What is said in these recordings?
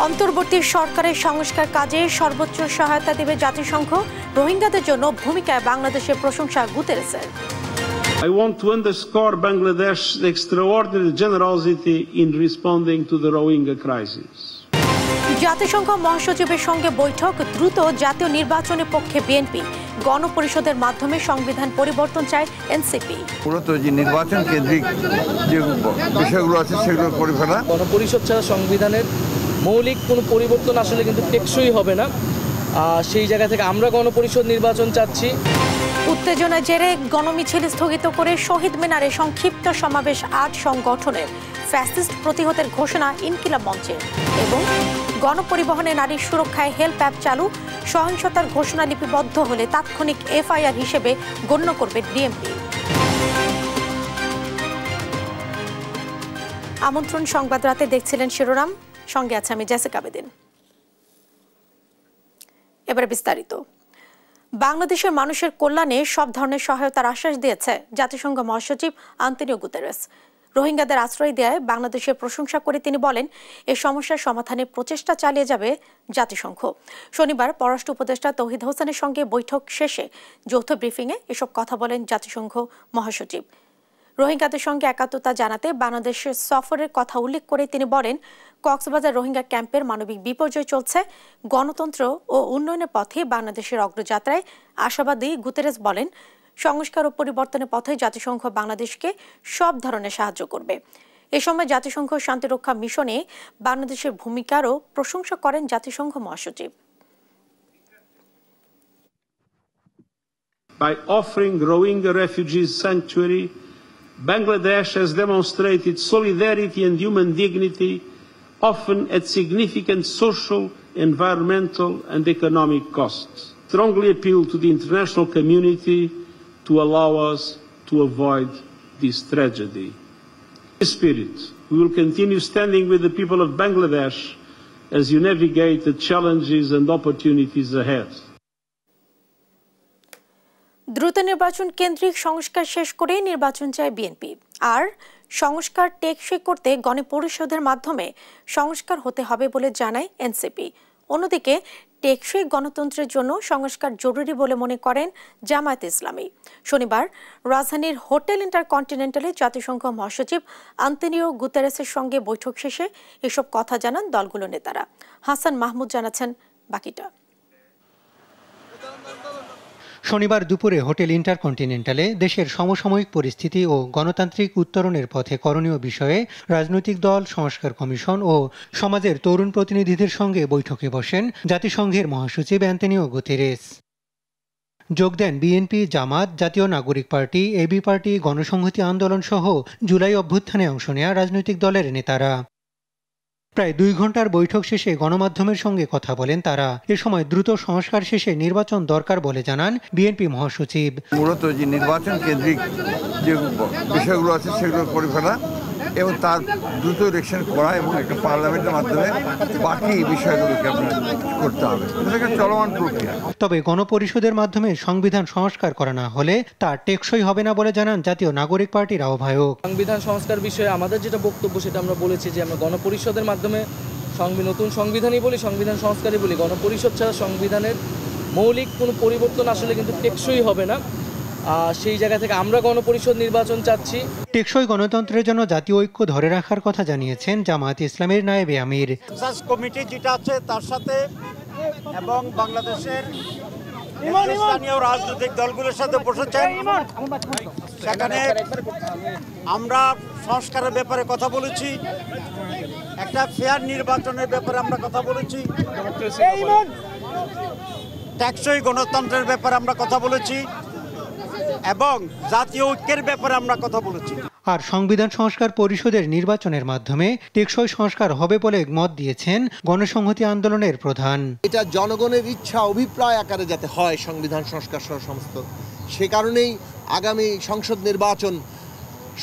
অন্তর্বর্তী সরকারের সংস্কার কাজে সর্বোচ্চ সহায়তা দেবে জাতিসংঘ। রোহিঙ্গাদের জন্য ভূমিকায় বাংলাদেশের প্রশংসা গুতেরেসের। I want to underscore Bangladesh's extraordinary generosity in responding to the Rohingya crisis. জাতিসংঘ মহাসচিবের সঙ্গে বৈঠক। দ্রুত জাতীয় নির্বাচনের পক্ষে বিএনপি। গণপরিষদের মাধ্যমে সংবিধান পরিবর্তন চায় এনসিপি। মূলত যে নির্বাচন কেন্দ্রিক যে বিষয়গুলো আছে সেগুলো করে ফেলা। গণপরিষদ ছাড়া সংবিধানের মৌলিক কোনো পরিবর্তন আসলে কিন্তু টেকসই হবে না। সেই জায়গা থেকে আমরা গণপরিষদ নির্বাচন চাচ্ছি। উত্তেজনার জেরে গণমিছিল স্থগিত করে শহীদ মিনারে সংক্ষিপ্ত সমাবেশ আজ সংগঠনের। ফ্যাসিস্ট প্রতিহতের ঘোষণা ইনকিলাব মঞ্চের। এবং গণপরিবহনে নারীর সুরক্ষায় হেল্প অ্যাপ চালু। সহিংসতার ঘোষণা লিপিবদ্ধ হলে তাৎক্ষণিক এফআইআর হিসেবে গণ্য করবে ডিএমপি। আমন্ত্রণ সংবাদ রাতে দেখছিলেন শিরোনাম, সঙ্গে আছে আমি জেসিকা বেদিন। এবারে বিস্তারিত। বাংলাদেশের মানুষের কল্যাণে সব ধরনের সহায়তার আশ্বাস দিয়েছে জাতিসংঘ মহাসচিব আন্তোনিও গুতেরেস। রোহিঙ্গাদের আশ্রয় দেয় বাংলাদেশের প্রশংসা করে তিনি বলেন, এই সমস্যার সমাধানে প্রচেষ্টা চালিয়ে যাবে জাতিসংঘ। শনিবার পররাষ্ট্র উপদেষ্টা তৌহিদ হোসেনের সঙ্গে বৈঠক শেষে যৌথ ব্রিফিংয়ে এসব কথা বলেন জাতিসংঘ মহাসচিব। রোহিঙ্গাদের সঙ্গে একাত্মতা জানাতে বাংলাদেশের সফরের কথা উল্লেখ করে তিনি বলেন, কক্সবাজার রোহিঙ্গা ক্যাম্পের মানবিক বিপর্যয় চলছে। গণতন্ত্র ও উন্নয়নের পথে বাংলাদেশের অগ্রযাত্রায় আশাবাদী গুতেরেস বলেন, সংস্কার ও পরিবর্তনের পথে জাতিসংঘ বাংলাদেশকে সব ধরনের সাহায্য করবে। এ সময় জাতিসংঘ শান্তিরক্ষা মিশনে বাংলাদেশের ভূমিকারও প্রশংসা করেন জাতিসংঘ মহাসচিব। By offering Rohingya refugees sanctuary, Bangladesh has demonstrated solidarity and human dignity, often at significant social, environmental and economic costs. Strongly appeal to the international community to allow us to avoid this tragedy. In this spirit, we will continue standing with the people of Bangladesh as you navigate the challenges and opportunities ahead. দ্রুত নির্বাচন কেন্দ্রিক সংস্কার শেষ করে নির্বাচন চায় BNP. আর সংস্কার টেকসই করতে গণপরিষদের মাধ্যমে সংস্কার হতে হবে বলে জানায় এনসিপি। অন্যদিকে টেকসই গণতন্ত্রের জন্য সংস্কার জরুরি বলে মনে করেন জামায়াতে ইসলামী। শনিবার রাজধানীর হোটেল ইন্টারকন্টিনেন্টালে জাতিসংঘ মহাসচিব আন্তোনিও গুতেরেসের সঙ্গে বৈঠক শেষে এসব কথা জানান দলগুলোর নেতারা। হাসান মাহমুদ জানাচ্ছেন বাকিটা। শনিবার দুপুরে হোটেল ইন্টারকন্টিনেন্টালে দেশের সমসাময়িক পরিস্থিতি ও গণতান্ত্রিক উত্তরণের পথে করণীয় বিষয়ে রাজনৈতিক দল, সংস্কার কমিশন ও সমাজের তরুণ প্রতিনিধিদের সঙ্গে বৈঠকে বসেন জাতিসংঘের মহাসচিব আন্তোনিও গুতেরেস। যোগ দেন বিএনপি, জামাত, জাতীয় নাগরিক পার্টি, এবি পার্টি, গণসংহতি আন্দোলন সহ জুলাই অভ্যুত্থানে অংশ নেয়া রাজনৈতিক দলের নেতারা। প্রায় 2 ঘন্টার বৈঠক শেষে গণমাধ্যমের সঙ্গে কথা বলেন তারা। এ সময় দ্রুত সংস্কার শেষে নির্বাচন দরকার বলে জানান বিএনপি মহাসচিব। মূলত যে নির্বাচন কেন্দ্রিক যে বিষয়গুলো আছে সেগুলো করে ফেলা এবং তার দ্রুত ইলেকশন করা এবং একটা পার্লামেন্টের মাধ্যমে বাকি বিষয়গুলোকে আপনার করতে হবে। এটা একটা চলমান প্রক্রিয়া। তবে গণপরিষদের মাধ্যমে সংবিধান সংস্কার করা না হলে তা টেকসই হবে না বলে জানান জাতীয় নাগরিক পার্টির আহ্বায়ক। সংবিধান সংস্কার বিষয়ে আমাদের যেটা বক্তব্য সেটা আমরা বলেছি যে আমরা গণপরিষদের মাধ্যমে নতুন সংবিধানই বলি, সংবিধান সংস্কারই বলি। গণপরিষদ ছাড়া সংবিধানের মৌলিক কোনো পরিবর্তন আসলে কিন্তু টেকসই হবে না। সেই জায়গা থেকে আমরা গণপরিষদ নির্বাচন চাচ্ছি। টেকসই গণতন্ত্রের জন্য জাতীয় ঐক্য ধরে রাখার কথা জানিয়েছেন জামায়াত ইসলামের নায়েবে আমির। কমিটি যেটা আছে তার সাথে এবং বাংলাদেশের স্থানীয় রাজনৈতিক দলগুলোর সাথে বসেছেন। সেখানে আমরা সংস্কারের ব্যাপারে কথা বলেছি, একটা ফেয়ার নির্বাচনের ব্যাপারে আমরা কথা বলেছি, টেকসই গণতন্ত্রের ব্যাপারে আমরা কথা বলেছি এবং জাতীয় ঐক্যের ব্যাপারে আমরা কথা বলেছি। আর সংবিধান সংস্কার পরিষদের নির্বাচনের মাধ্যমে টেকসই সংস্কার হবে বলে মত দিয়েছেন গণসংহতি আন্দোলনের প্রধান। এটা জনগণের ইচ্ছা অভিপ্রায় আকারে যাতে হয় সংবিধান সংস্কার সহ সমস্ত, সে কারণেই আগামী সংসদ নির্বাচন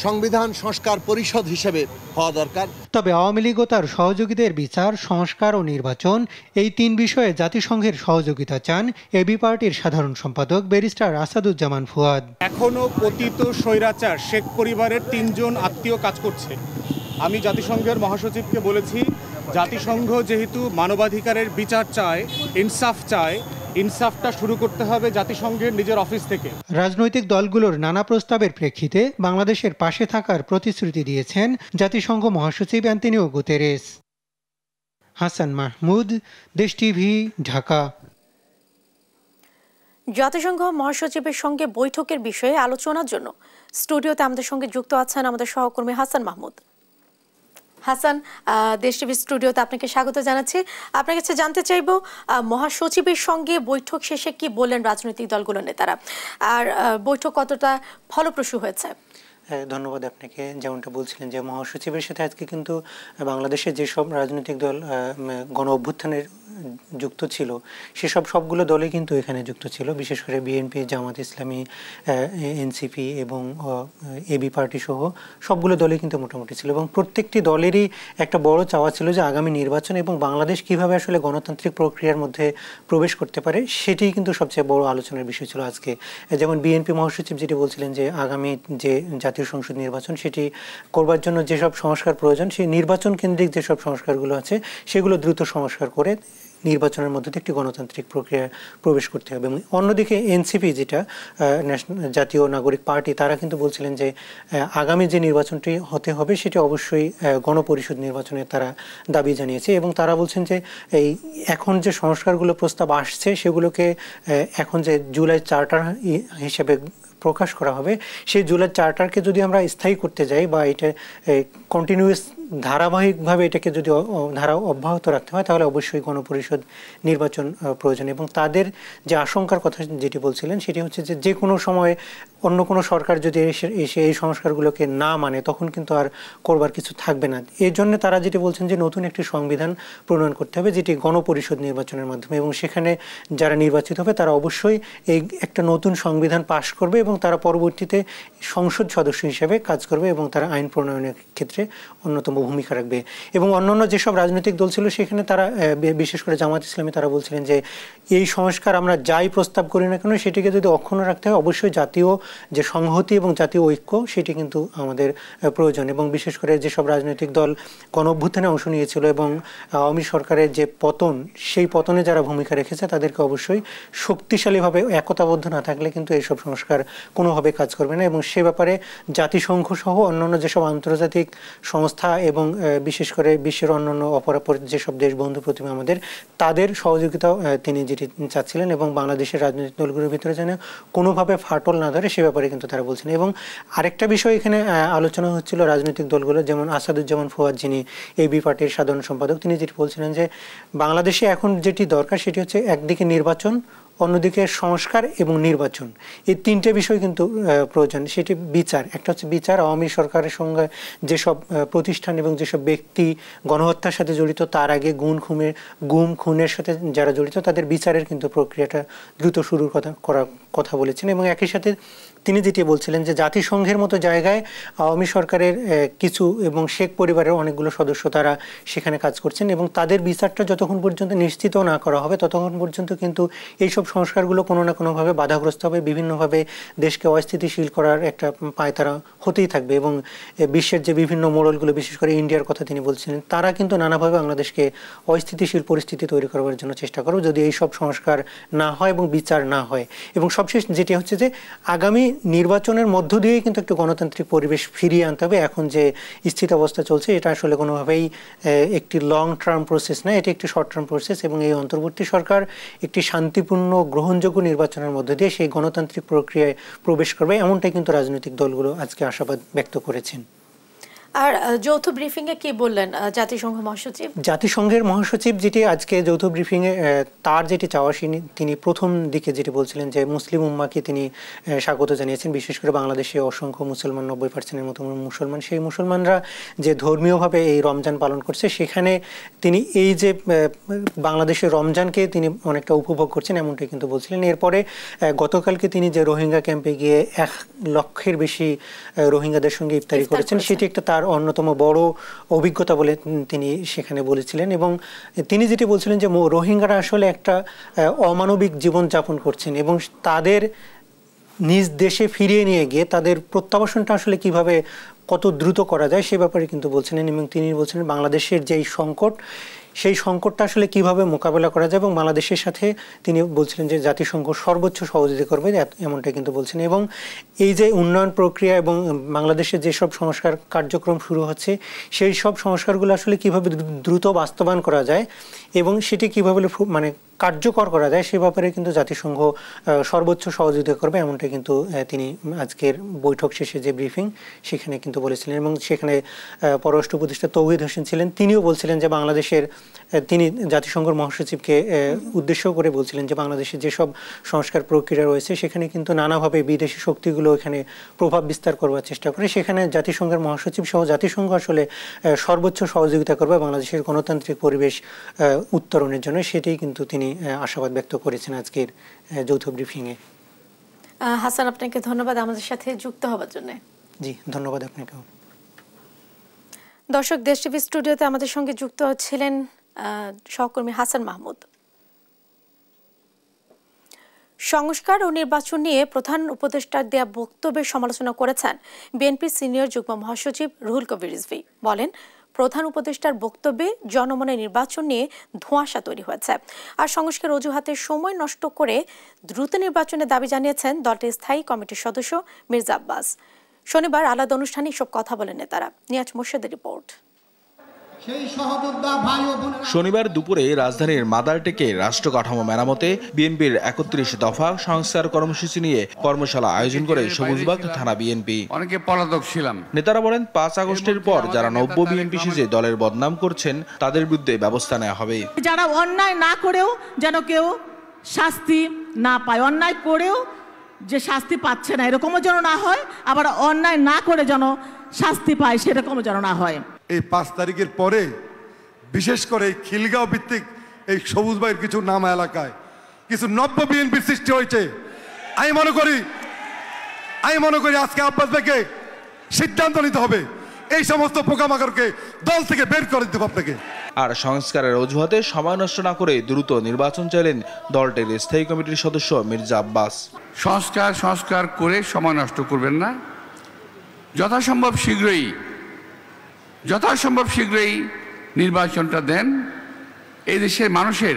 সংবিধান সংস্কার পরিষদ হিসেবে হওয়া দরকার। তবে আওয়ামী লীগ ও তার সহযোগীদের বিচার, সংস্কার ও নির্বাচন এই 3 বিষয়ে জাতিসংঘের সহযোগিতা চান এবি পার্টির সাধারণ সম্পাদক ব্যারিস্টার আসাদুজ্জামান ফুয়াদ। এখনো পতিত স্বৈরাচার শেখ পরিবারের 3 জন আত্মীয় কাজ করছে। আমি জাতিসংঘের মহাসচিবকে বলেছি জাতিসংঘ যেহেতু মানবাধিকারের বিচার চায়, ইনসাফ চায়, ইনসাফটা শুরু করতে হবে জাতিসংঘের নিজের অফিস থেকে। রাজনৈতিক দলগুলোর নানা প্রস্তাবের প্রেক্ষিতে বাংলাদেশের পাশে থাকার প্রতিশ্রুতি দিয়েছেন জাতিসংঘ মহাসচিব অ্যান্তোনিও গুতেরেস। হাসান মাহমুদ, দেশ টিভি, ঢাকা। জাতিসংঘ মহাসচিবের সঙ্গে বৈঠকের বিষয়ে আলোচনার জন্য স্টুডিওতে আমাদের সঙ্গে যুক্ত আছেন আমাদের সহকর্মী হাসান মাহমুদ। হাসান, দেশ টিভি স্টুডিওতে আপনাকে স্বাগত জানাচ্ছি। আপনার কাছে জানতে চাইব, মহাসচিবের সঙ্গে বৈঠক শেষে কি বললেন রাজনৈতিক দলগুলোর নেতারা, আর বৈঠক কতটা ফলপ্রসূ হয়েছে? ধন্যবাদ আপনাকে। যেমনটা বলছিলেন যে মহাসচিবের সাথে আজকে কিন্তু বাংলাদেশের যেসব রাজনৈতিক দল গণ অভ্যুত্থানের যুক্ত ছিল সেসব সবগুলো দলে কিন্তু এখানে যুক্ত ছিল, বিশেষ করে বিএনপি, জামাত ইসলামী, এনসিপি এবং এবি পার্টি সহ সবগুলো দলে কিন্তু মোটামুটি ছিল, এবং প্রত্যেকটি দলেরই একটা বড় চাওয়া ছিল যে আগামী নির্বাচন এবং বাংলাদেশ কিভাবে আসলে গণতান্ত্রিক প্রক্রিয়ার মধ্যে প্রবেশ করতে পারে সেটি কিন্তু সবচেয়ে বড় আলোচনার বিষয় ছিল আজকে। যেমন বিএনপি মহাসচিব যেটি বলছিলেন যে আগামী যে জাতীয় সংসদ নির্বাচন সেটি করবার জন্য যেসব সংস্কার প্রয়োজন, সেই নির্বাচন কেন্দ্রিক যেসব সংস্কারগুলো আছে সেগুলো দ্রুত সংস্কার করে নির্বাচনের মধ্যে একটি গণতান্ত্রিক প্রক্রিয়ায় প্রবেশ করতে হবে। এবং অন্যদিকে এনসিপি যেটা জাতীয় নাগরিক পার্টি, তারা কিন্তু বলছিলেন যে আগামী যে নির্বাচনটি হতে হবে সেটি অবশ্যই গণপরিষদ নির্বাচনের তারা দাবি জানিয়েছে, এবং তারা বলছেন যে এই এখন যে সংস্কারগুলো প্রস্তাব আসছে সেগুলোকে এখন যে জুলাই চার্টার হিসেবে প্রকাশ করা হবে, সেই জুলাই চার্টারকে যদি আমরা স্থায়ী করতে যাই বা এটা কন্টিনিউয়াস ধারাবাহিকভাবে এটাকে যদি ধারা অব্যাহত রাখতে হয় তাহলে অবশ্যই গণপরিষদ নির্বাচন প্রয়োজন। এবং তাদের যে আশঙ্কার কথা যেটি বলছিলেন সেটি হচ্ছে যে যে কোনো সময় অন্য কোনো সরকার যদি এসে এই সংস্কারগুলোকে না মানে তখন কিন্তু আর করবার কিছু থাকবে না। এই জন্য তারা যেটি বলছেন যে নতুন একটি সংবিধান প্রণয়ন করতে হবে যেটি গণপরিষদ নির্বাচনের মাধ্যমে, এবং সেখানে যারা নির্বাচিত হবে তারা অবশ্যই এই একটা নতুন সংবিধান পাশ করবে এবং তারা পরবর্তীতে সংসদ সদস্য হিসেবে কাজ করবে এবং তারা আইন প্রণয়নের ক্ষেত্রে অন্যতম ভূমিকা রাখবে। এবং অন্যান্য যেসব রাজনৈতিক দল ছিল সেখানে তারা বিশেষ করে জামাত ইসলামী তারা বলছিলেন যে এই সংস্কার আমরা যাই প্রস্তাব করি না কেন সেটিকে যদি অক্ষুণ্ণ রাখতে হয় অবশ্যই জাতীয় যে সংহতি এবং জাতীয় ঐক্য সেটি কিন্তু আমাদের প্রয়োজন। এবং বিশেষ করে যেসব রাজনৈতিক দল গণ অভ্যুত্থানে অংশ নিয়েছিল এবং আওয়ামী সরকারের যে পতন, সেই পতনে যারা ভূমিকা রেখেছে তাদেরকে অবশ্যই শক্তিশালীভাবে একতাবদ্ধ না থাকলে কিন্তু এইসব সংস্কার কোনোভাবে কাজ করবে না। এবং সে ব্যাপারে জাতিসংঘ সহ অন্যান্য যেসব আন্তর্জাতিক সংস্থা এবং বিশেষ করে বিশ্বের অন্যান্য অপরাপর যেসব দেশ বন্ধু প্রতিমা আমাদের, তাদের সহযোগিতাও তিনি যেটি চাচ্ছিলেন, এবং বাংলাদেশের রাজনৈতিক দলগুলোর ভিতরে যেন কোনোভাবে ফাটল না ধরে সে ব্যাপারে কিন্তু তারা বলছেন। এবং আরেকটা বিষয় এখানে আলোচনা হচ্ছিল রাজনৈতিক দলগুলো, যেমন আসাদুজ্জামান ফুয়াদ যিনি এবি পার্টির সাধারণ সম্পাদক, তিনি যেটি বলছিলেন যে বাংলাদেশে এখন যেটি দরকার সেটি হচ্ছে একদিকে নির্বাচন, অন্যদিকে সংস্কার এবং নির্বাচন, এই তিনটে বিষয় কিন্তু প্রয়োজন। সেটি বিচার, একটা হচ্ছে বিচার, আওয়ামী সরকারের সঙ্গে যেসব প্রতিষ্ঠান এবং যেসব ব্যক্তি গণহত্যার সাথে জড়িত, তার আগে গুম খুনের সাথে যারা জড়িত তাদের বিচারের কিন্তু প্রক্রিয়াটা দ্রুত শুরুর করার কথা বলেছেন। এবং একই সাথে তিনি যেটি বলছিলেন যে জাতিসংঘের মতো জায়গায় আওয়ামী সরকারের কিছু এবং শেখ পরিবারের অনেকগুলো সদস্য তারা সেখানে কাজ করছেন, এবং তাদের বিচারটা যতক্ষণ পর্যন্ত নিশ্চিত না করা হবে ততক্ষণ পর্যন্ত কিন্তু এইসব সংস্কারগুলো কোনো না কোনোভাবে বাধাগ্রস্ত হবে, বিভিন্নভাবে দেশকে অস্থিতিশীল করার একটা পায়তারা হতেই থাকবে। এবং বিশ্বের যে বিভিন্ন মোড়লগুলো, বিশেষ করে ইন্ডিয়ার কথা তিনি বলছিলেন, তারা কিন্তু নানাভাবে বাংলাদেশকে অস্থিতিশীল পরিস্থিতি তৈরি করবার জন্য চেষ্টা করবে যদি এই সব সংস্কার না হয় এবং বিচার না হয়। এবং সবশেষ যেটি হচ্ছে যে আগামী নির্বাচনের মধ্য দিয়েই কিন্তু একটু গণতান্ত্রিক পরিবেশ ফিরিয়ে আনতে হবে। এখন যে স্থিত অবস্থা চলছে এটা আসলে কোনোভাবেই একটি লং টার্ম প্রসেস না, এটি একটি শর্ট টার্ম প্রসেস, এবং এই অন্তর্বর্তী সরকার একটি শান্তিপূর্ণ গ্রহণযোগ্য নির্বাচনের মধ্য দিয়ে সেই গণতান্ত্রিক প্রক্রিয়ায় প্রবেশ করবে, এমনটাই কিন্তু রাজনৈতিক দলগুলো আজকে আশাবাদ ব্যক্ত করেছেন। আর যৌথ ব্রিফিংয়ে কি বললেন জাতিসংঘ মহাসচিব? জাতিসংঘের মহাসচিব যেটি আজকে যৌথ ব্রিফিংয়ে তার যেটি চাওয়া তিনি প্রথম দিকে যেটি বলছিলেন যে মুসলিম উম্মাকে তিনি স্বাগত জানিয়েছেন, বিশেষ করে বাংলাদেশে অসংখ্য মুসলমান, 90% মতো মুসলমান, সেই মুসলমানরা যে ধর্মীয়ভাবে এই রমজান পালন করছে সেখানে তিনি এই যে বাংলাদেশের রমজানকে তিনি অনেকটা উপভোগ করছেন এমনটাই কিন্তু বলছিলেন। এরপরে গতকালকে তিনি যে রোহিঙ্গা ক্যাম্পে গিয়ে 1 লক্ষের বেশি রোহিঙ্গাদের সঙ্গে ইফতারি করেছেন সেটি একটা তার অন্যতম বড় অভিজ্ঞতা বলে তিনি সেখানে বলেছিলেন। এবং তিনি যেটি বলছিলেন যে রোহিঙ্গারা আসলে একটা অমানবিক জীবনযাপন করছেন এবং তাদের নিজ দেশে ফিরিয়ে নিয়ে গিয়ে তাদের প্রত্যাবাসনটা আসলে কিভাবে কত দ্রুত করা যায় সে ব্যাপারে কিন্তু বলছিলেন, এবং তিনি বলছেন বাংলাদেশের যেই সংকট সেই সংকটটা আসলে কিভাবে মোকাবেলা করা যায়, এবং বাংলাদেশের সাথে তিনি বলছিলেন যে জাতিসংঘ সর্বোচ্চ সহযোগিতা করবে, এমনটা কিন্তু বলছেন। এবং এই যে উন্নয়ন প্রক্রিয়া এবং বাংলাদেশের যেসব সংস্কার কার্যক্রম শুরু হচ্ছে সেই সব সংস্কারগুলো আসলে কিভাবে দ্রুত বাস্তবায়ন করা যায় এবং সেটি কিভাবে মানে কার্যকর করা যায় সে ব্যাপারে কিন্তু জাতিসংঘ সর্বোচ্চ সহযোগিতা করবে, এমনটা কিন্তু তিনি আজকের বৈঠক শেষে যে ব্রিফিং সেখানে কিন্তু বলেছিলেন। এবং সেখানে পররাষ্ট্র উপদেষ্টা তৌহিদ হোসেন ছিলেন, তিনিও বলছিলেন যে বাংলাদেশের, তিনি জাতিসংঘের মহাসচিবকে উদ্দেশ্য করে বলছিলেন যে বাংলাদেশের যেসব সংস্কার প্রক্রিয়া রয়েছে সেখানে কিন্তু নানাভাবে বিদেশি শক্তিগুলো এখানে প্রভাব বিস্তার করবার চেষ্টা করে, সেখানে জাতিসংঘের মহাসচিব সহ জাতিসংঘ আসলে সর্বোচ্চ সহযোগিতা করবে বাংলাদেশের গণতান্ত্রিক পরিবেশ উত্তরণের জন্য, সেটাই কিন্তু তিনি আশাবাদ ব্যক্ত করেছেন আজকের যৌথ ব্রিফিংয়ে। হাসান, আপনাকে ধন্যবাদ আমাদের সাথে যুক্ত হওয়ার জন্য। জি, ধন্যবাদ আপনাকেও। দর্শক, দেশ টিভি স্টুডিওতে আমাদের সঙ্গে যুক্ত ছিলেন সহকর্মী হাসান মাহমুদ। সংস্কার ও নির্বাচন নিয়ে প্রধান উপদেষ্টার দেয়া বক্তব্যের সমালোচনা করেছেন বিএনপির সিনিয়র যুগ্ম মহাসচিব রুহুল কবির রিজভী। বলেন, প্রধান উপদেষ্টার বক্তব্যে জনমনে নির্বাচন নিয়ে ধোঁয়াশা তৈরি হয়েছে, আর সংস্কার অজুহাতে সময় নষ্ট করে দ্রুত নির্বাচনের দাবি জানিয়েছেন দলটির স্থায়ী কমিটির সদস্য মির্জা আব্বাস। শনিবার আলাদা অনুষ্ঠানে এসব কথা বলেন নেতারা। নিয়াজ মোর্শেদের রিপোর্ট। শনিবার দুপুরে রাজধানীর মাদারটেকে রাষ্ট্র কাঠামো মেরামতে বিএনপির ৩১ দফা সংস্কার কর্মসূচি নিয়ে কর্মশালা আয়োজন করে সবুজবাগ থানা বিএনপি। অনেকে পলাতক ছিলাম। নেতারা বলেন, ৫ আগস্টের পর যারা নব্য বিএনপি সেজে দলের বদনাম করছেন তাদের বিরুদ্ধে ব্যবস্থা নেওয়া হবে। যারা অন্যায় না করেও যেন কেউ শাস্তি না পায়, অন্যায় করেও যে শাস্তি পাচ্ছে না এরকমও যেন না হয়, আবার অন্যায় না করে যেন শাস্তি পায় সেরকমও যেন না হয়। এই ৫ তারিখের পরে বিশেষ করে খিলগাঁও ভিত্তিক এই সবুজবাইয়ের কিছু নাম এলাকায় কিছু নব্য বিএনপির সৃষ্টি হয়েছে। আমি মনে করি আজকে আব্বাস ভাইকে সিদ্ধান্ত নিতে হবে, এই সমস্ত পোকামাকড়কে দল থেকে বের করে দিতে হবে আপনাকে। আর সংস্কারের অজুহাতে সময় নষ্ট না করে দ্রুত নির্বাচন চাইলেন দলটির স্থায়ী কমিটির সদস্য মির্জা আব্বাস। সংস্কার করে সময় নষ্ট করবেন না, যথাসম্ভব শীঘ্রই নির্বাচনটা দেন। এই দেশের মানুষের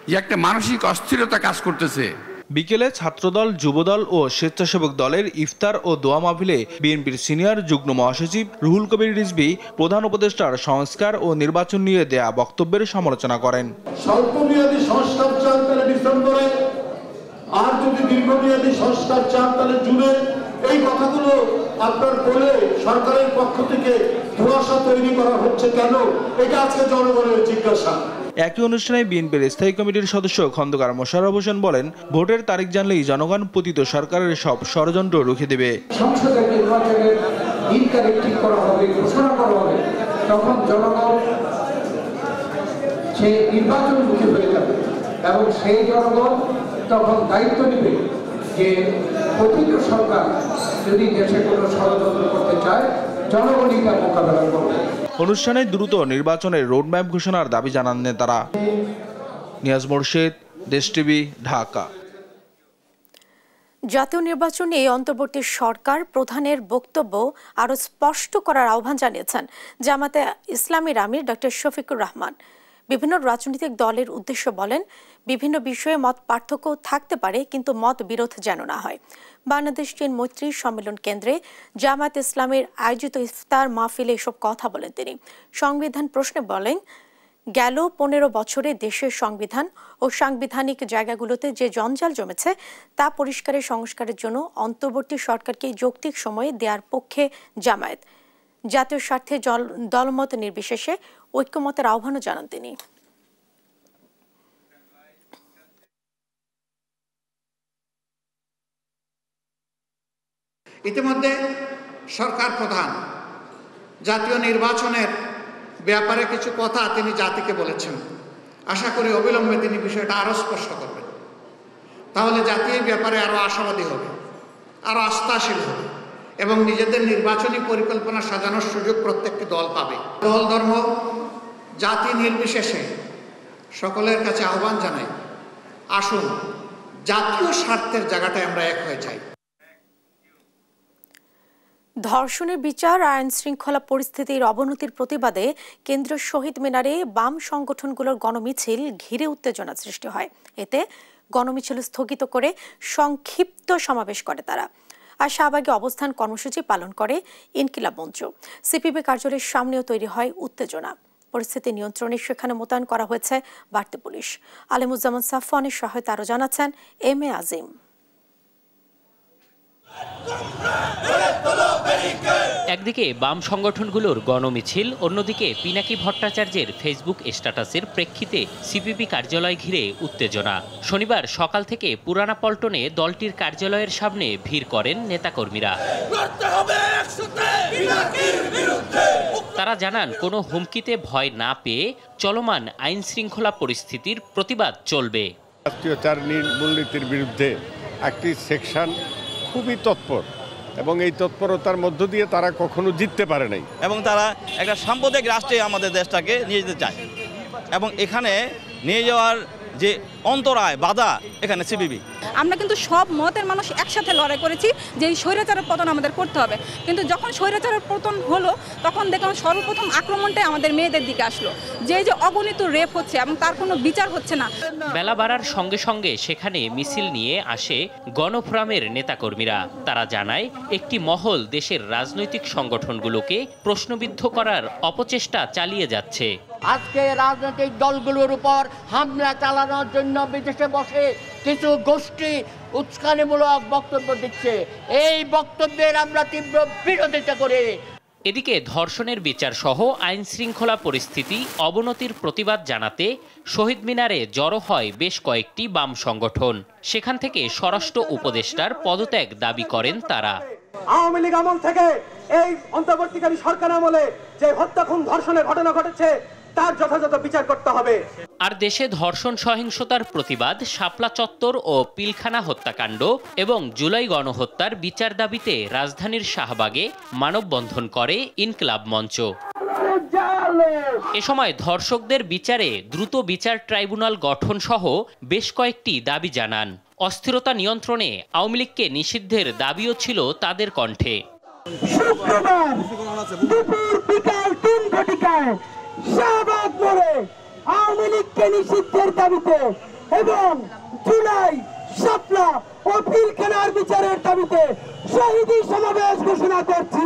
যে একটা মানসিক অস্থিরতা কাজ করতেছে। বিকেলে ছাত্রদল, যুবদল ও স্বেচ্ছাসেবক দলের ইফতার ও দোয়া মাহফিলে বিএনপির সিনিয়র যুগ্ম মহাসচিব রুহুল কবির রিজভী প্রধান উপদেষ্টার সংস্কার ও নির্বাচন নিয়ে দেয়া বক্তব্যের সমালোচনা করেন। স্বল্পমেয়াদী সংস্কার চান তাহলে ডিসেম্বরে, আর যদি দীর্ঘমেয়াদী সংস্কার চান তাহলে জুনে। এই কথাগুলো আপনার বলে সরকারের পক্ষ থেকে ধোঁয়াশা তৈরি করা হচ্ছে কেন, এটা আজকে জনগণের জিজ্ঞাসা। একই অনুষ্ঠানে বিএনপির স্থায়ী কমিটির সদস্য খন্দকার মোশাররফ হোসেন বলেন, ভোটের তারিখ জানলেই জনগণ পতিত সরকারের সব ষড়যন্ত্র রুখে দেবে। সংসদের নির্বাচনের দিন তারিখ ঠিক করা হবে, ঘোষণা করা হবে, তখন জনগণ সেই নির্বাচনমুখী হয়ে যাবে এবং সেই জনগণ তখন দায়িত্ব নেবে যে পতিত সরকার যদি দেশে কোনো ষড়যন্ত্র করতে চায় জনগণই তার মোকাবেলা করবে। অনুষ্ঠানে দ্রুত নির্বাচনের রোডম্যাপ ঘোষণার দাবি জানান নেতারা। নিয়াজ মোর্শেদ, দেশ টিভি, ঢাকা। জাতীয় নির্বাচন নিয়ে অন্তর্বর্তী সরকার প্রধানের বক্তব্য আরও স্পষ্ট করার আহ্বান জানিয়েছেন জামাতে ইসলামীর আমির ডক্টর শফিকুর রহমান। বিভিন্ন রাজনৈতিক দলের উদ্দেশ্য বলেন, বিভিন্ন বিষয়ে মত পার্থক্য থাকতে পারে, কিন্তু মত বিরোধ যেন না হয়। বাংলাদেশ চীন মৈত্রী সম্মেলন কেন্দ্রে জামায়াত ইসলামীর আয়োজিত ইফতার মাহফিলে এসব কথা বলেন তিনি। সংবিধান প্রশ্নে বলেন, গেল ১৫ বছরে দেশের সংবিধান ও সাংবিধানিক জায়গাগুলোতে যে জঞ্জাল জমেছে তা পরিষ্কারের সংস্কারের জন্য অন্তর্বর্তী সরকারকে যৌক্তিক সময়ে দেওয়ার পক্ষে জামায়াত। জাতীয় স্বার্থে দলমত নির্বিশেষে ঐক্যমতের আহ্বানও জানান তিনি। ইতিমধ্যে সরকার প্রধান জাতীয় নির্বাচনের ব্যাপারে কিছু কথা তিনি জাতিকে বলেছেন। আশা করি অবিলম্বে তিনি বিষয়টা আরও স্পষ্ট করবেন, তাহলে জাতি এই ব্যাপারে আরও আশাবাদী হবে, আরও আস্থাশীল হবে এবং নিজেদের নির্বাচনী পরিকল্পনা সাজানোর সুযোগ প্রত্যেকটি দল পাবে। দল, ধর্ম, জাতি নির্বিশেষে সকলের কাছে আহ্বান জানাই, আসুন জাতীয় স্বার্থের জায়গাটায় আমরা এক হয়ে যাই। ধর্ষণের বিচার আইন শৃঙ্খলা পরিস্থিতির অবনতির প্রতিবাদে কেন্দ্রীয় শহীদ মিনারে বাম সংগঠনগুলোর গণমিছিল ঘিরে উত্তেজনা সৃষ্টি হয়। এতে গণমিছিল স্থগিত করে সংক্ষিপ্ত সমাবেশ করে তারা। আর শাহবাগে অবস্থান কর্মসূচি পালন করে ইনকিলাব মঞ্চ। সিপিবি কার্যালয়ের সামনেও তৈরি হয় উত্তেজনা। পরিস্থিতি নিয়ন্ত্রণে সেখানে মোতায়েন করা হয়েছে বাড়তি পুলিশ। আলিমুজ্জামান সাফওয়ানের সহায়তা আরও জানাচ্ছেন এম এ আজিম। একদিকে বাম সংগঠনগুলোর গণমিছিল, অন্যদিকে পিনাকি ভট্টাচার্যের ফেসবুক স্ট্যাটাসের প্রেক্ষিতে সিপিবি কার্যালয় ঘিরে উত্তেজনা। শনিবার সকাল থেকে পুরানা পল্টনে দলটির কার্যালয়ের সামনে ভিড় করেন নেতাকর্মীরা। তারা জানান, কোনো হুমকিতে ভয় না পেয়ে চলমান আইন শৃঙ্খলা পরিস্থিতির প্রতিবাদ চলবে। রাষ্ট্রীয়তার মূলনীতির বিরুদ্ধে একটি সেকশন খুবই তৎপর এবং এই তৎপরতার মধ্য দিয়ে তারা কখনো জিততে পারে নাই এবং তারা একটা সাম্প্রদায়িক রাষ্ট্রে আমাদের দেশটাকে নিয়ে যেতে চায় এবং এখানে নিয়ে যাওয়ার যে অন্তরায় বাধা এখানে সিপিবি। আমরা কিন্তু সব মতের মানুষ একসাথে লড়াই করেছি যে এই স্বৈরাচারের পতন আমাদের করতে হবে, কিন্তু যখন স্বৈরাচারের পতন হলো তখন দেখলাম সর্বপ্রথম আক্রমণটাই আমাদের মেয়েদের দিকে আসলো, যে অগণিত রেপ হচ্ছে এবং তার কোনো বিচার হচ্ছে না। বেলা বাড়ার সঙ্গে সঙ্গে সেখানে মিছিল নিয়ে আসে গণফোরামের নেতাকর্মীরা। তারা জানায়, একটি মহল দেশের রাজনৈতিক সংগঠনগুলোকে প্রশ্নবিদ্ধ করার অপচেষ্টা চালিয়ে যাচ্ছে। আজকে রাজনৈতিক দলগুলোর উপর হামলা চালানোর জন্য বিদেশে বসে কিছু গোষ্ঠী উস্কানিমূলক বক্তব্য দিচ্ছে। এই বক্তব্যের আমরা তীব্র বিরোধিতা করি। এদিকে ধর্ষণের বিচার সহ আইন শৃঙ্খলা পরিস্থিতি অবনতির প্রতিবাদ জানাতে শহীদ মিনারে জড়ো হয় বেশ কয়েকটি বাম সংগঠন। সেখান থেকে স্বরাষ্ট্র উপদেষ্টার পদত্যাগ দাবি করেন তারা। আওয়ামী লীগ আমল থেকে এই অন্তর্বর্তীকালীন সরকার আমলে যে হত্যা খুন ধর্ষণের ঘটনা ঘটেছে তার যথাযথ বিচার করতে হবে। আর দেশে ধর্ষণ সহিংসতার প্রতিবাদ, শাপলা চত্বর ও পিলখানা হত্যাকাণ্ড এবং জুলাই গণহত্যার বিচার দাবিতে রাজধানীর শাহবাগে মানববন্ধন করে ইনকিলাব মঞ্চ। এ সময় ধর্ষকদের বিচারে দ্রুত বিচার ট্রাইব্যুনাল গঠন সহ বেশ কয়েকটি দাবি জানান। অস্থিরতা নিয়ন্ত্রণে আওয়ামী লীগকে নিষিদ্ধের দাবিও ছিল তাদের কণ্ঠে। শাহবাগ মোড়ে আওয়ামী লীগকে নিষিদ্ধের দাবিতে এবং জুলাই, শাপলা ও পিলখানার বিচারের দাবিতে শহীদি সমাবেশ ঘোষণা করছি।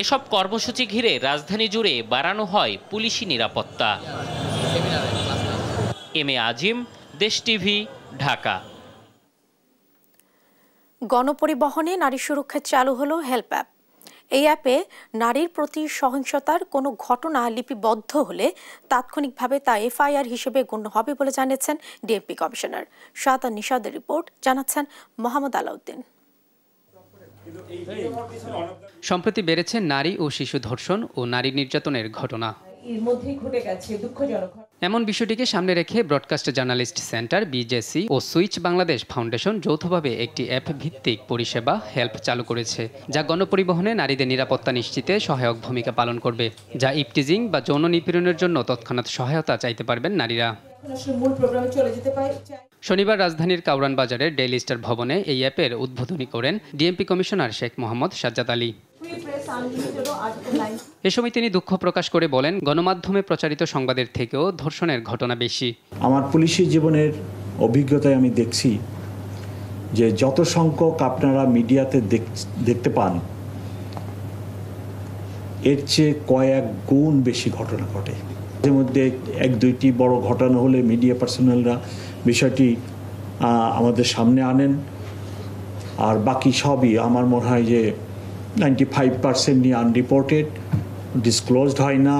এসব কর্মসূচি ঘিরে রাজধানী জুড়ে বাড়ানো হয় পুলিশি নিরাপত্তা। এম এ আজিম, দেশ টিভি, ঢাকা। গণপরিবহনে নারী সুরক্ষায় চালু হলো হেল্প অ্যাপ। এই অ্যাপে নারীর প্রতি সহিংসতার কোনো ঘটনা লিপিবদ্ধ হলে তাৎক্ষণিকভাবে তা এফআইআর হিসেবে গণ্য হবে বলে জানিয়েছেন ডিএমপি কমিশনার শাহাদ নিশাদের রিপোর্ট, জানাচ্ছেন মোহাম্মদ আলাউদ্দিন। সম্প্রতি বেড়েছে নারী ও শিশু ধর্ষণ ও নারী নির্যাতনের ঘটনা। এমন বিষয়টিকে সামনে রেখে ব্রডকাস্ট জার্নালিস্ট সেন্টার, বিজেসি ও সুইচ বাংলাদেশ ফাউন্ডেশন যৌথভাবে একটি অ্যাপ ভিত্তিক পরিষেবা হেল্প চালু করেছে, যা গণপরিবহনে নারীদের নিরাপত্তা নিশ্চিতে সহায়ক ভূমিকা পালন করবে, যা ইপটিজিং বা যৌন নিপীড়নের জন্য তৎক্ষণাৎ সহায়তা চাইতে পারবেন নারীরা। শনিবার রাজধানীর কাউরান বাজারের ডেইলি স্টার ভবনে এই অ্যাপের উদ্বোধনী করেন ডিএমপি কমিশনার শেখ মোহাম্মদ সাজ্জাদ আলী। এ সময় তিনি দুঃখ প্রকাশ করে বলেন, গণমাধ্যমে প্রচারিত সংবাদের থেকেও ধর্ষণের ঘটনা বেশি। আমার পুলিশি জীবনের অভিজ্ঞতায় আমি দেখছি যে যত সংখ্যক আপনারা মিডিয়াতে দেখতে পান এর চেয়ে কয়েক গুণ বেশি ঘটনা ঘটে। এর মধ্যে এক দুইটি বড় ঘটনা হলে মিডিয়া পার্সোনালরা বিষয়টি আমাদের সামনে আনেন, আর বাকি সবই আমার মনে হয় যে 95% নিয়ে আনরিপোর্টেড, ডিসক্লোজড হয় না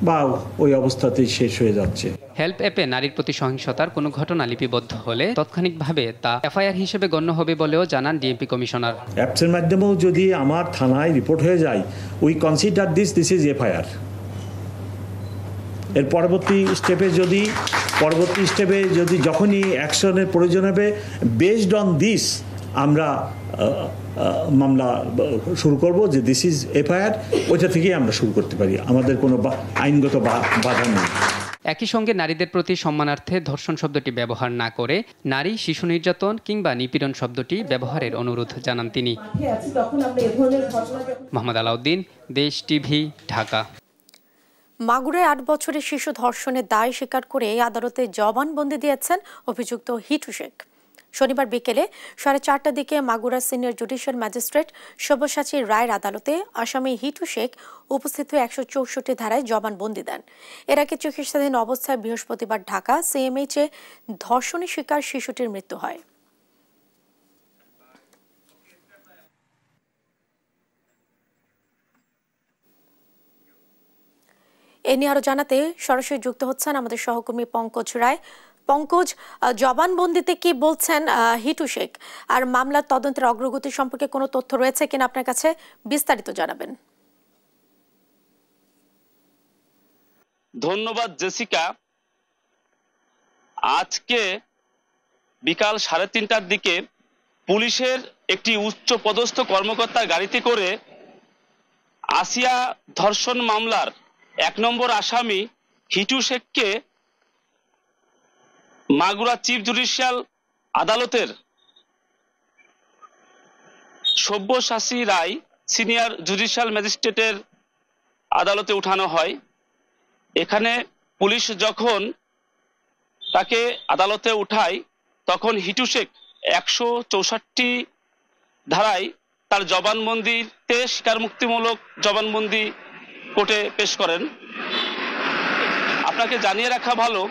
বা ওই অবস্থাতেই শেষ হয়ে যাচ্ছে। হেল্প অ্যাপে নারীর প্রতি সহিংসতার কোনো ঘটনা লিপিবদ্ধ হলে তাৎক্ষণিকভাবে তা এফআইআর হিসেবে গণ্য হবে বলেও জানান ডিএমপি কমিশনার। অ্যাপসের মাধ্যমেও যদি আমার থানায় রিপোর্ট হয়ে যায়, we consider this is FIR. এর পরবর্তী স্টেপে যদি যখনই অ্যাকশনের প্রয়োজন হবে, বেসড অন দিস আমরা মামলা শুরু করব, যে দিস ইজ এফআইআর, ওইটা থেকেই আমরা শুরু করতে পারি, আমাদের কোনো আইনগত বাধা নেই। একই সঙ্গে নারীদের প্রতি সম্মানার্থে ধর্ষণ শব্দটি ব্যবহার না করে নারী শিশু নির্যাতন কিংবা নিপীড়ন শব্দটি ব্যবহারের অনুরোধ জানান তিনি। মোহাম্মদ আলাউদ্দিন, দেশ টিভি, ঢাকা। মাগুরায় ৮ বছরের শিশু ধর্ষণের দায় স্বীকার করে আদালতে জবানবন্দি দিয়েছেন অভিযুক্ত হিটু শেখ। শনিবার বিকেলে 4:30টার দিকে Magura senior judicial magistrate Sabyasachi রায়ের আদালতে আসামি হিটু শেখ উপস্থিত হয়ে 164 ধারায় জবানবন্দি দেন। এর আগে চিকিৎসাধীন অবস্থায় বৃহস্পতিবার ঢাকা সিএমএইচে ধর্ষণের শিকার শিশুটির মৃত্যু হয়। এ নিয়ে আরো জানাতে সরাসরি যুক্ত হচ্ছেন আমাদের সহকর্মী পঙ্কজ রায়। পঙ্কজ, জবানবন্দিতে কি বলছেন হিটু শেখ, আর মামলার তদন্তের অগ্রগতি সম্পর্কে কোনো তথ্য রয়েছে কিনা আপনার কাছে বিস্তারিত জানাবেন। ধন্যবাদ জেসিকা। আজকে বিকাল 3:30টার দিকে পুলিশের একটি উচ্চ পদস্থ কর্মকর্তার গাড়িতে করে আসিয়া ধর্ষণ মামলার 1 নম্বর আসামি হিটু শেখকে মাগুরা চিফ জুডিশিয়াল আদালতের সব্যসাচী রায় সিনিয়র জুডিশিয়াল ম্যাজিস্ট্রেটের আদালতে উঠানো হয়। এখানে পুলিশ যখন তাকে আদালতে উঠায় তখন হিটু শেখ 164 ধারায় তার জবানবন্দিতে স্বীকারোক্তিমূলক জবানবন্দি কোর্টে পেশ করেন। আপনাকে জানিয়ে রাখা ভালো,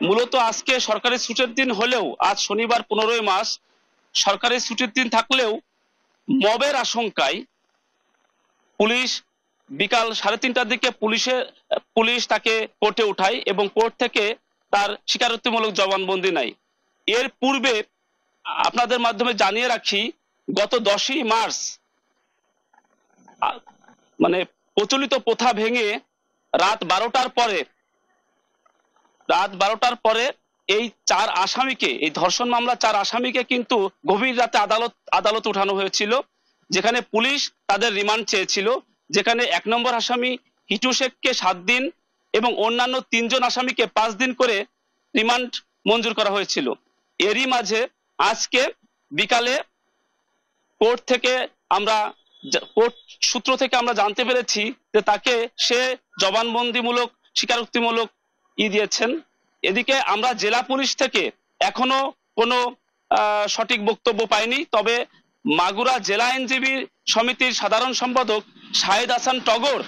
মূলত আজকে সরকারি ছুটির দিন হলেও আজ শনিবার 15 মার্চ সরকারি ছুটির দিন থাকলেও মবের আশঙ্কায় পুলিশ বিকাল 3:30টার দিকে পুলিশ তাকে কোর্টে উঠায় এবং কোর্ট থেকে তার স্বীকারোক্তিমূলক জবানবন্দি নেয়। এর পূর্বে আপনাদের মাধ্যমে জানিয়ে রাখি, গত 10ই মার্চ মানে প্রচলিত প্রথা ভেঙে রাত 12টার পরে এই 4 আসামিকে, এই ধর্ষণ মামলা 4 আসামিকে কিন্তু গভীর রাতে আদালত উঠানো হয়েছিল, যেখানে পুলিশ তাদের রিমান্ড চেয়েছিল, যেখানে 1 নম্বর আসামি হিটু শেখকে 7 দিন এবং অন্যান্য 3 জন আসামিকে 5 দিন করে রিমান্ড মঞ্জুর করা হয়েছিল। এরই মাঝে আজকে বিকালে কোর্ট সূত্র থেকে আমরা জানতে পেরেছি যে তাকে সে জবানবন্দিমূলক স্বীকারোক্তিমূলক দিয়েছেন। এদিকে আমরা জেলা পুলিশ থেকে এখনো কোনো সঠিক বক্তব্য পাইনি, তবে মাগুরা জেলা আইনজীবী সমিতির সাধারণ সম্পাদক শাহেদ হাসান টগর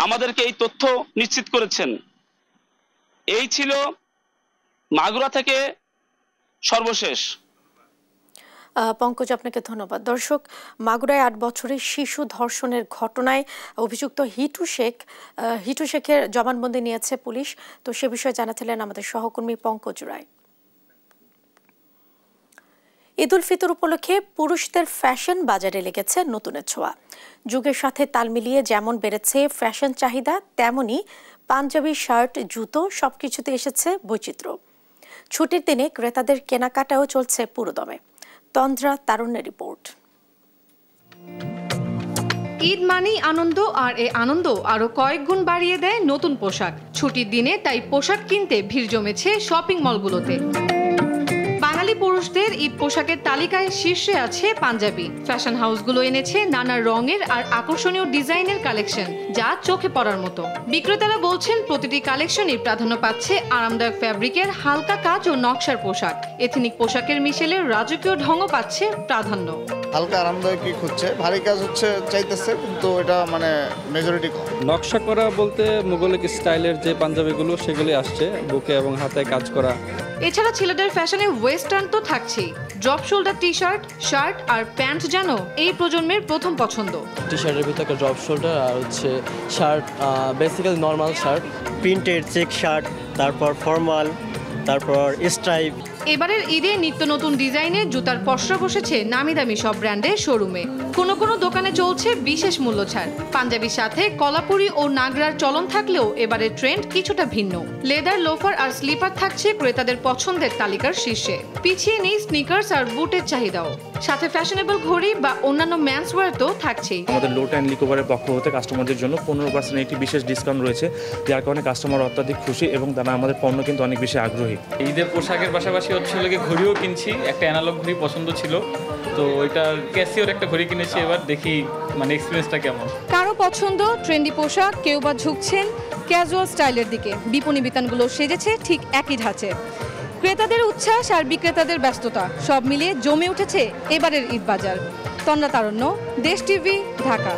আমাদেরকে এই তথ্য নিশ্চিত করেছেন। এই ছিল মাগুরা থেকে সর্বশেষ। পঙ্কজ, আপনাকে ধন্যবাদ। দর্শক, মাগুরায় 8 বছরের শিশু ধর্ষণের ঘটনায় অভিযুক্ত হিটু শেখের জবানবন্দি নিয়েছে পুলিশ। তো সে বিষয়ে জানাছিলেন আমাদের সহকর্মী পঙ্কজ রায়। ঈদ উল ফিতর উপলক্ষে পুরুষদের ফ্যাশন বাজারে লেগেছে নতুনের ছোঁয়া। যুগের সাথে তাল মিলিয়ে যেমন বেড়েছে ফ্যাশন চাহিদা, তেমনি পাঞ্জাবি, শার্ট, জুতো সবকিছুতে এসেছে বৈচিত্র্য। ছুটির দিনে ক্রেতাদের কেনাকাটাও চলছে পুরোদমে। তন্দ্রা তারুণ্যের রিপোর্ট। ঈদ মানেই আনন্দ, আর এই আনন্দ আরো কয়েক গুণ বাড়িয়ে দেয় নতুন পোশাক। ছুটির দিনে তাই পোশাক কিনতে ভিড় জমেছে শপিং মলগুলোতে। বাঙালি পুরুষদের ঈদ পোশাকের তালিকায় শীর্ষে আছে পাঞ্জাবি। ফ্যাশন হাউসগুলো এনেছে নানা রঙের আর আকর্ষণীয় ডিজাইনের কালেকশন, যা চোখে পড়ার মতো। বিক্রেতারা বলছেন প্রতিটি কালেকশনই প্রাধান্য পাচ্ছে আরামদায়ক ফ্যাব্রিকের হালকা কাজ ও নকশার পোশাক। এথনিক পোশাকের মিশেলের রাজকীয় ঢংও পাচ্ছে প্রাধান্য। হালকা আরামদায়কই খুঁজছে, ভারী কাজ চাইতেছে, কিন্তু এটা মেজরিটি কম। নকশা করা বলতে মোগলিক স্টাইলের যে পাঞ্জাবিগুলো সেগুলি আসছে, বুকে এবং হাতে কাজ করা। এছাড়া ছেলেদের ফ্যাশনে ওয়েস্টার্ন তো থাকছেই। Drop shoulder T shirt, shirt আর প্যান্ট যেন এই প্রজন্মের প্রথম পছন্দ। টি শার্টের ভিতরে ড্রপ শোল্ডার আর shirt, basically normal shirt, printed check shirt, তারপর ফর্মাল, তারপর স্ট্রাইপ। এবারের ঈদে নিত্য নতুন ডিজাইনে জুতার পসরা বসেছে নামি দামি সব ব্র্যান্ডের শোরুমে। কোনো কোনো দোকানে চলছে বিশেষ মূল্য ছাড়। পাঞ্জাবির সাথে কলাপুরি ও নাগরার চলন থাকলেও এবারের ট্রেন্ড কিছুটা ভিন্ন। লেদার, লোফার আর স্লিপার থাকছে ক্রেতাদের পছন্দের তালিকার শীর্ষে। পিছিয়ে নেই স্নিকার্স আর বুটের চাহিদাও। সাথে ফ্যাশনেবল ঘড়ি বা অন্যান্য ম্যান্সওয়্যার তো থাকছেই। আমাদের লোট অ্যান্ড লিকোভারের পক্ষ হতে কাস্টমারদের জন্য 15% একটি বিশেষ ডিসকাউন্ট রয়েছে, যার কারণে কাস্টমার অত্যাধিক খুশি এবং তারা আমাদের পণ্য কিন্তু অনেক বেশি আগ্রহী। ঈদের পোশাকের পাশাপাশি হচ্ছে ঘড়িও কিনছি। একটা অ্যানালগ ঘড়ি পছন্দ ছিল, তো এটার ক্যাসিওর একটা ঘড়ি কিনেছি। এবার দেখি এক্সপিরিয়েন্সটা কেমন। কারো পছন্দ ট্রেন্ডি পোশাক, কেউ বা ঝুঁকছেন ক্যাজুয়াল স্টাইলের দিকে। বিপণী বিতানগুলো সেজেছে ঠিক একই ধাঁচে। ক্রেতাদের উচ্ছ্বাস আর বিক্রেতাদের ব্যস্ততা সব মিলিয়ে জমে উঠেছে এবারের ঈদ বাজার। তন্দ্রা তারণ্য, দেশ টিভি, ঢাকা।